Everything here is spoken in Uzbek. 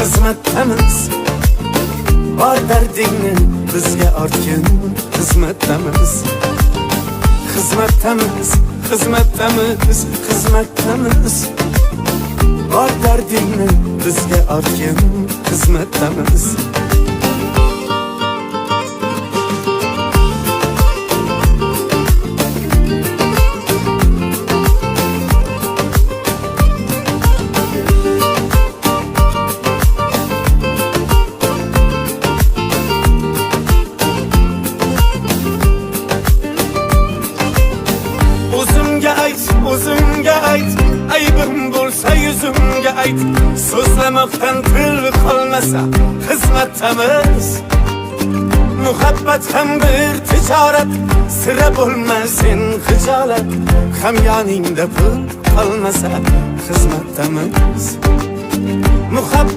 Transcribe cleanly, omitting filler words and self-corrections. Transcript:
xizmatdamiz. Bor dardingni bizga ortgin, xizmatdamiz. Xizmatdamiz, xizmatdamiz, xizmatdamiz. Bor dardingni bizga ortgin, xizmatdamiz. O'zimga ayt, aybim bo'lsa yuzimga ayt. So'zlamoqdan til qolmasa xizmatdamiz. Muhabbat ham bir tijorat, sira bo'lmasin xijolat. Hamyoningda pul qolmasa xizmatdamiz. Muhabbat